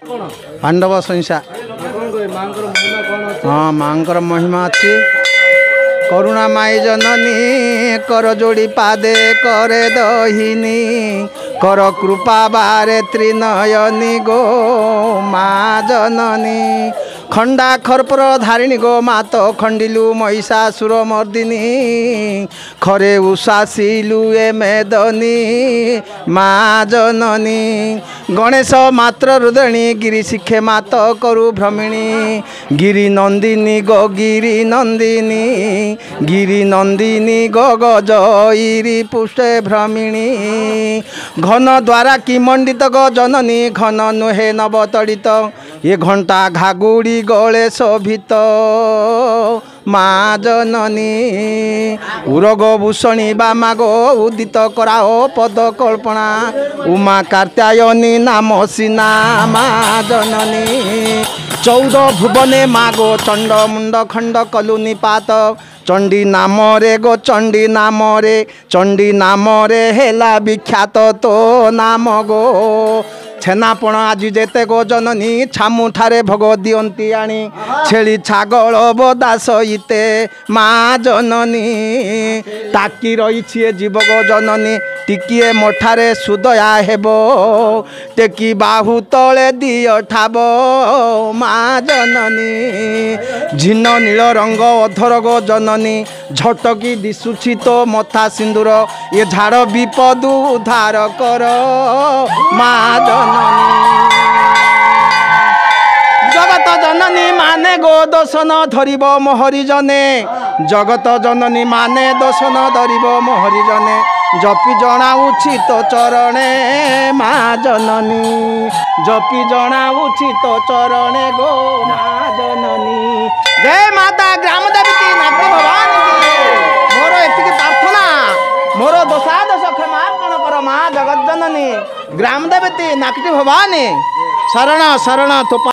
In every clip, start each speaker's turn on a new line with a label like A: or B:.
A: पांडव संसा हाँ मांकर महिमा अच्छी करुणा माई जननी कर जोड़ी पादे करे दहिनी कर कृपा बारे त्रिनयनी गो माँ जननी खंडा खरपर धारिणी गो मात खंडिलु महिषासुर मर्दिनी खरे उषासिलु ए मेदनी माँ जननी गणेश मात्र रुदणी गिरी शिखे मात करु भ्रमिणी गिरी नंदिनी गो गिरी नंदिनी गो गजईरी पुष्टे भ्रमिणी घन द्वारा कि मंडित गो जननी घन नुहे नवतड़ित ये घंटा घागुड़ी गले शोभित माँ जननी उरग भूषणी बामा गो उदित कराओ पद कल्पना उमा कार्त्यायनी नाम सीना माँ जननी 14 भुवने मागो चंड मुंड खंड कलु निपात चंडी नाम रे गो चंडी नाम रे हेला विख्यात तो नाम गो छेनापण आज जेते गो जननी छामु ठारे भोग दियंती आनी छेली छागल बदा सहिते माँ जननी ताकी रही जीव गो जननी टिकिए मोठारे सुदया हेबो टेकी बाहु तले दिय ठाब माँ जननी झिन नील रंग अधर गो जननी झटकी दिशुछि तो मथा सिंदूर ये झाड़ विपद उद्धार कर माँ जननी जगत जननी माने गो दर्शन धरिब मोहरी जने जगत जननी माने दर्शन धरिब मोहरी जने जपि जनाऊछि तो चरणे माँ जननी जपि जनाऊछि तो चरणे गो माँ जननी जय माता ग्राम देवती नागरी भवानी मोर एतिकी प्रार्थना मोर दोषादोष क्षमार्पण कर माँ जगत जननी ग्राम देवती नागरी भवानी शरण शरण तो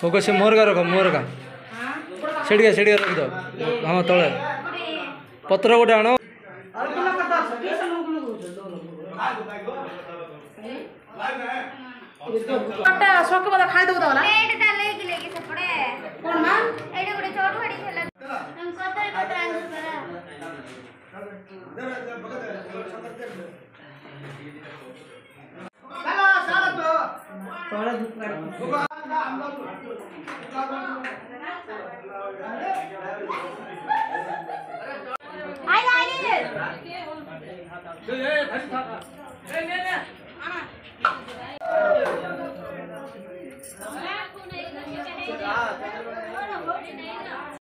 B: होगा से मोरगा रख मोरगा सेडिया रख दो हाँ तले पत्र गोटे आण
C: सके बता खाई दो वाला
D: एटा लेकी लेकी सपड़े
C: कोन मां
D: एटा गुडे छोटू हडी खेला हम कोतरे कोतरे अंदर करा
A: चलो सारा तो
C: बड़ा दुख
D: आई आई
B: ए